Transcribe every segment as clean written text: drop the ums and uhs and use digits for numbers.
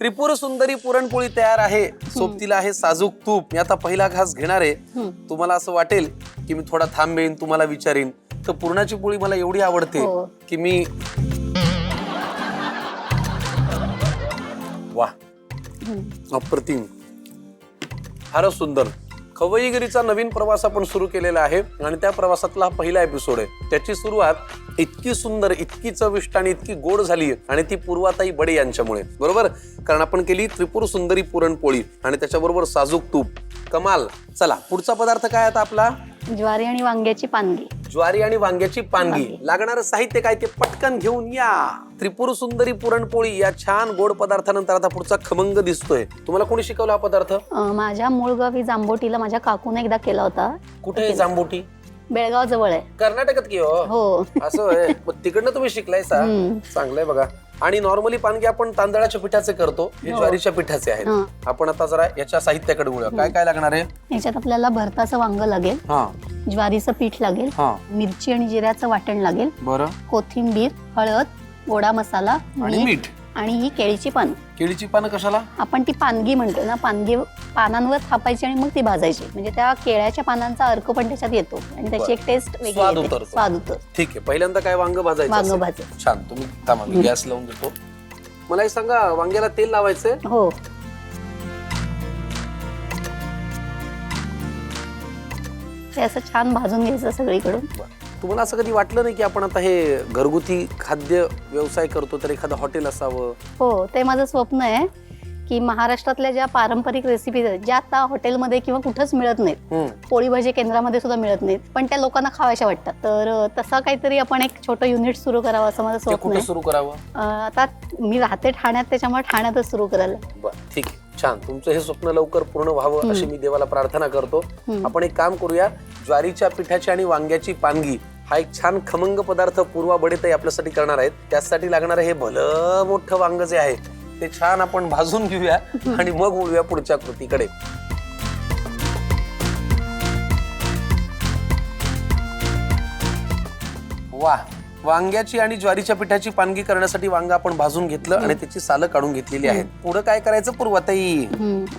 त्रिपुर सुंदरी पुरणपोळी तयार आहे. सोबतीला आहे साजूक तूप. मी आता पहिला घास घेणार आहे. तुम्हाला असं वाटेल की मी थोडा थांबेन, तुम्हाला विचारीन. तर पुरणाची पोळी मला एवढी आवडते की मी वा अप्रतिम, फारच सुंदर. खवईगिरीचा नवीन प्रवास आपण सुरू केलेला आहे आणि त्या प्रवासातला हा पहिला एपिसोड आहे. त्याची सुरुवात इतकी सुंदर, इतकी चविष्ट आणि इतकी गोड झाली आणि ती पूर्वाताई बडे यांच्यामुळे, बरोबर. कारण आपण केली त्रिपुर सुंदरी पुरणपोळी आणि त्याच्याबरोबर साजूक तूप. कमाल. चला पुढचा पदार्थ काय आता आपला? ज्वारी आणि वांग्याची पानगी. ज्वारी आणि वांग्याची पानगी. लागणारं साहित्य काय ते पटकन घेऊन या. त्रिपुर सुंदरी पुरणपोळी या छान गोड पदार्थानंतर आता पुढचा खमंग दिसतोय. तुम्हाला कोणी शिकवला हा पदार्थ? माझ्या मूळ गावी जांबोटीला माझ्या काकूने एकदा केला होता. कुठे आहे जांबोटी? बेळगाव जवळ आहे. कर्नाटकात की हो? असं आहे. तिकडनं तुम्ही शिकलाय सा? चांगलंय बघा. आणि नॉर्मली पानगी आपण तांदळाच्या पिठाचे करतो, हे ज्वारीच्या पिठाचे आहेत. आपण आता जरा याच्या साहित्याकडे वळूया. काय काय लागणार आहे याच्यात? आपल्याला भरताचं वांग लागेल, ज्वारीचं पीठ लागेल, मिरची आणि जिऱ्याचं वाटण लागेल, बरं, कोथिंबीर, हळद, गोडा मसाला आणि मीठ आणि ही केळीची पानं. केळीची पानं कशाला? आपण ती पानगी म्हणतो ना, पानगी पानांवर थापायची आणि मग ती भाजायची. म्हणजे त्या केळ्याच्या पानांचा अर्क पण त्याच्यात येतो आणि त्याची एक टेस्ट वेगळी येते, स्वाद उतरतो. ठीक आहे. पहिल्यांदा काय वांग भाजायचं? वांग भाजायचं. छान. तुम्ही थांबा, मी गॅस लावून देतो. मला हे सांगा, वांग्याला तेल लावायचंय? हो. हे असं छान भाजून घ्यायचं सगळीकडून. तुम्हाला असं कधी वाटलं नाही की आपण आता हे घरगुती खाद्य व्यवसाय करतो तर एखादं हॉटेल असावं? हो, ते माझं स्वप्न आहे की महाराष्ट्रातल्या ज्या पारंपरिक रेसिपीज आहेत, ज्या आता हॉटेलमध्ये किंवा कुठंच मिळत नाहीत, पोळी भाजी केंद्रामध्ये सुद्धा मिळत नाहीत, पण त्या लोकांना खाव्याशा वाटतात, तर तसं काहीतरी आपण एक छोटं युनिट सुरू करावं असं माझं स्वप्न आहे. सुरू करावं? आता मी राहते ठाण्यात, त्याच्यामुळे ठाण्यातच सुरू करायला. ठीक आहे, छान. तुमचं हे स्वप्न लवकर पूर्ण व्हावं अशी मी देवाला प्रार्थना करतो. आपण एक काम करूया, ज्वारीच्या पिठाची आणि वांग्याची पानगी हा एक छान खमंग पदार्थ पूर्वा बडेताई आपल्यासाठी करणार आहेत. त्यासाठी लागणार हे भलं मोठं वांग जे आहे ते छान आपण भाजून घेऊया आणि मग वळूया पुढच्या कृतीकडे. वा, वांग्याची आणि ज्वारीच्या पिठाची पानगी करण्यासाठी वांग आपण भाजून घेतलं आणि त्याची सालं काढून घेतलेली आहेत. पुढे काय करायचं पूर्वाताई?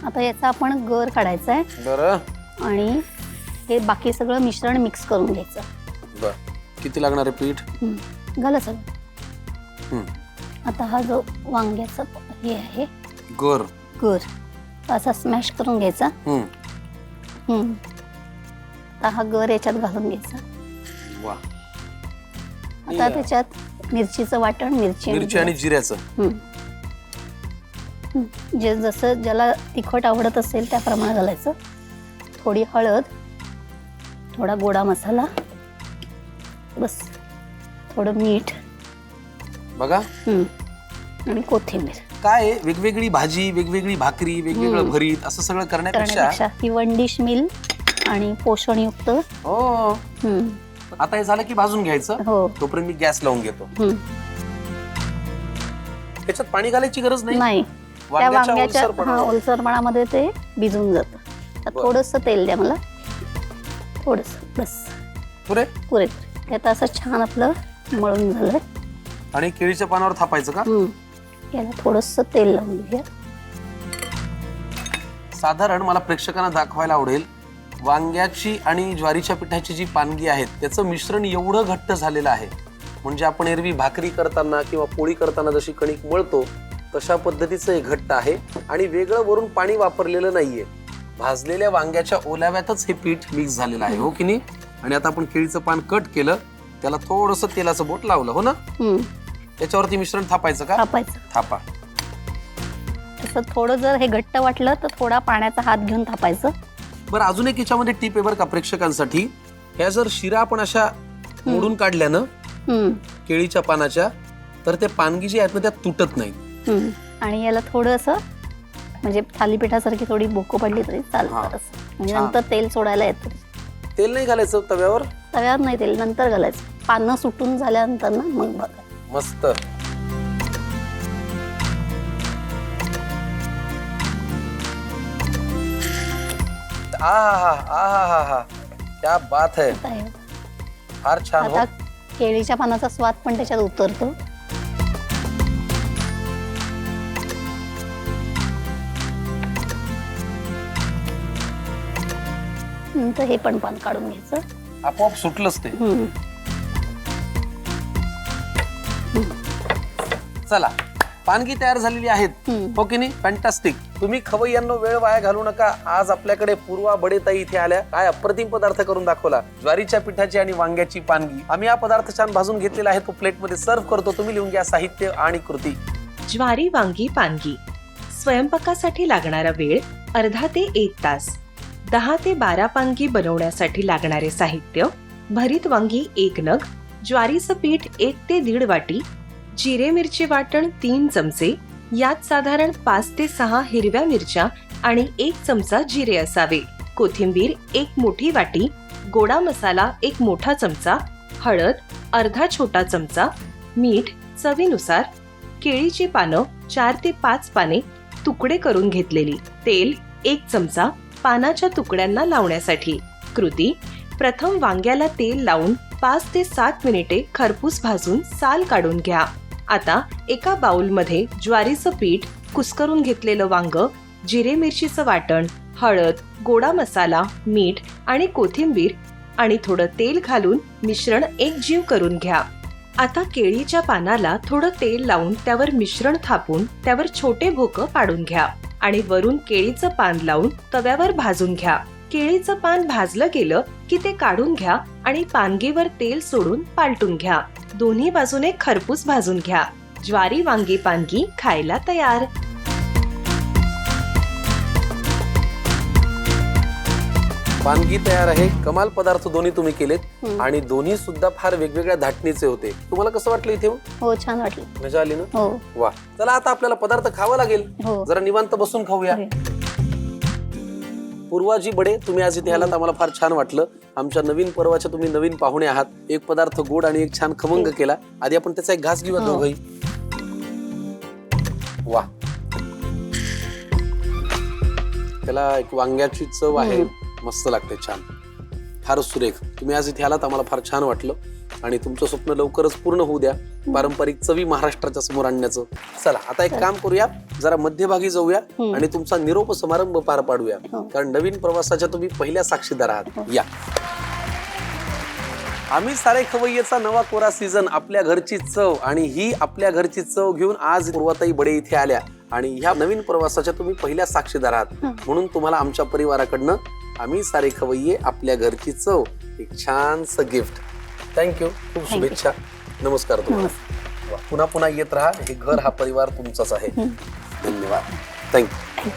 आता याचा आपण गर काढायचा आहे. बरं. आणि हे बाकी सगळं मिश्रण मिक्स करून घ्यायचं. बर. किती लागणार आहे पीठ? घाला सगळं. आता हा जो वांग्याचा हे आहे गर असा स्मॅश करून घ्यायचा. आता हा गर याच्यात घालून घ्यायचा. वा. आता त्याच्यात मिरचीचं वाटण, मिरची आणि जिऱ्याचं, जे जसं ज्याला तिखट आवडत असेल त्याप्रमाणे घालायचं. थोडी हळद, थोडा गोडा मसाला, बस, थोडं मीठ बघा, आणि कोथिंबीर. काय वेगवेगळी भाजी, वेगवेगळी भाकरी, वेगवेगळं भरीत असं सगळं करण्यापेक्षा ही वन डिश मील आणि पोषणयुक्त. हो. आता हे झालं की भाजून घ्यायचं. हो. तोपर्यंत मी गॅस लावून घेतो. त्याच्यात पाणी घालायची गरज नाही. त्या वांग्याच्या ओलसरपणामध्ये ते भिजून जातं. थोडस तेल द्या मला, थोडस, बस, पुरे. आता असं छान आपलं मळून झालंय. आणि केळीच्या पानावर थापायचं का? याला थोडस तेल लावून घेऊया. साधारण मला प्रेक्षकांना दाखवायला आवडेल, वांग्याची आणि ज्वारीच्या पिठाची जी पानगी आहेत त्याचं मिश्रण एवढं घट्ट झालेलं आहे, म्हणजे आपण एरवी भाकरी करताना किंवा पोळी करताना जशी कणिक मळतो तशा पद्धतीचं हे घट्ट आहे आणि वेगळं वरून पाणी वापरलेलं नाहीये. भाजलेल्या वांग्याच्या ओलाव्यातच हे पीठ मिक्स झालेलं आहे, हो की नाही? आणि आता आपण केळीचं पान कट केलं, त्याला थोडस तेलाचं बोट लावलं, हो ना? त्याच्यावरती मिश्रण थापायचं का? थापा. तसं थोडं जर हे घट्ट वाटलं तर थोडा पाण्याचा हात घेऊन थापायचं. बरं, अजून एक याच्यामध्ये टिप आहे बरं का प्रेक्षकांसाठी. ह्या जर शिरा आपण अशा मोडून काढल्या ना केळीच्या पानाच्या, तर त्या पानगी जी आहेत ना त्या तुटत नाहीत. आणि याला थोडं असं म्हणजे थालीपीठासारखी थोडी भोकं पडली तरी चालतं. म्हणजे नंतर तेल सोडायला येतं. तेल नाही घालायचं तव्यावर? तव्यावर नाही, तेल नंतर घालायचं. पानं सुटून झाल्यानंतर ना मग बघा. मस्त. आहा, क्या बात है. फार छान. आता केळीच्या पानाचा स्वाद पण त्याच्यात उतरतो. नंतर हे पण पान काढून घ्यायचं. आपोआप सुटलंच ते. हम्म. चला, पानगी तयार झालेली आहेत. हम्म. हो की नाही? फॅन्टास्टिक. तुम्ही खवय्यांनो वेळ वाया घालू नका. आज आपल्याकडे पूर्वा बडेताई इथे आल्या. काय अप्रतिम पदार्थ करून दाखवला. ज्वारीच्या पिठाची आणि वांग्याची पानगी. आम्ही हा पदार्थ छान भाजून घेतलेला आहे. तो प्लेट मध्ये सर्व करतो. तुम्ही लिहून घ्या साहित्य आणि कृती. ज्वारी वांगी पानगी. स्वयंपाकासाठी लागणारा वेळ अर्धा ते 1 तास. 10 ते 12 पानगी बनवण्यासाठी लागणारे साहित्य: भरीत वांगी 1 नग, ज्वारीचं पीठ 1 ते 1.5 वाटी, जिरे मिरची वाटण 3 चमचे, यात साधारण 5 ते 6 हिरव्या मिरच्या आणि 1 चमचा जिरे असावे, कोथिंबीर 1 मोठी वाटी, गोडा मसाला 1 मोठा चमचा, हळद अर्धा छोटा चमचा, मीठ चवीनुसार, केळीची पानं 4 ते 5 पाने तुकडे करून घेतलेली, तेल 1 चमचा पानाच्या तुकड्यांना लावण्यासाठी. कृती: प्रथम वांग्याला तेल लावून 5 ते 7 मिनिटे खरपूस भाजून साल काढून घ्या. आता एका बाउलमध्ये ज्वारीचं पीठ, कुस्करून घेतलेलं वांग, जिरे मिरचीचं वाटण, हळद, गोडा मसाला, मीठ आणि कोथिंबीर आणि थोडं तेल घालून मिश्रण एकजीव करून घ्या. आता केळीच्या पानाला थोडं तेल लावून त्यावर मिश्रण थापून त्यावर छोटे भोकं पाडून घ्या आणि वरून केळीचं पान लावून तव्यावर भाजून घ्या. केळीचं पान भाजलं गेलं की ते काढून घ्या आणि पानगीवर तेल सोडून पालटून घ्या. दोन्ही बाजूने खरपूस भाजून घ्या. ज्वारी वांगी पानगी खायला तयार. पानगी तयार आहे. कमाल पदार्थ दोन्ही तुम्ही केलेत आणि दोन्ही सुद्धा फार वेगवेगळ्या धाटणीचे होते. तुम्हाला कसं वाटलं इथे? हो, छान वाटलं. मजा आली ना? हो. वा. चला, आता आपल्याला पदार्थ खावा लागेल. हो. जरा निवांत बसून खाऊया. पूर्वाजी बडे, तुम्ही आज इथे आलात, आम्हाला फार छान वाटलं. आमच्या नवीन पर्वाच्या तुम्ही नवीन पाहुणे आहात. एक पदार्थ गोड आणि एक छान खमंग केला. आधी आपण त्याचा एक घास घेऊया दोघंही. वा. त्याला एक वांग्याची चव आहे. मस्त लागते, छान, फारच सुरेख. तुम्ही आज इथे आलात, आम्हाला फार छान वाटलं आणि तुमचं स्वप्न लवकरच पूर्ण होऊ द्या. पारंपरिक चवी महाराष्ट्राच्या समोर आणण्याचं. चला, आता एक काम करूया, जरा मध्यभागी जाऊया आणि तुमचा निरोप समारंभ पार पाडूया. कारण नवीन प्रवासाच्या तुम्ही पहिल्या साक्षीदार आहात. या. आम्ही सारे खवय्येचा नवा कोरा सीझन, आपल्या घरची चव, आणि ही आपल्या घरची चव घेऊन आज पूर्वाताई बडे इथे आल्या आणि ह्या नवीन प्रवासाच्या तुम्ही पहिल्या साक्षीदार आहात. म्हणून तुम्हाला आमच्या परिवाराकडनं आम्ही सारे खवय्ये आपल्या घरची चव एक छानसं गिफ्ट. थँक्यू. खूप शुभेच्छा. नमस्कार तुम्हाला. पुन्हा पुन्हा येत राहा. हे घर, हा परिवार तुमचाच आहे. धन्यवाद. थँक्यू.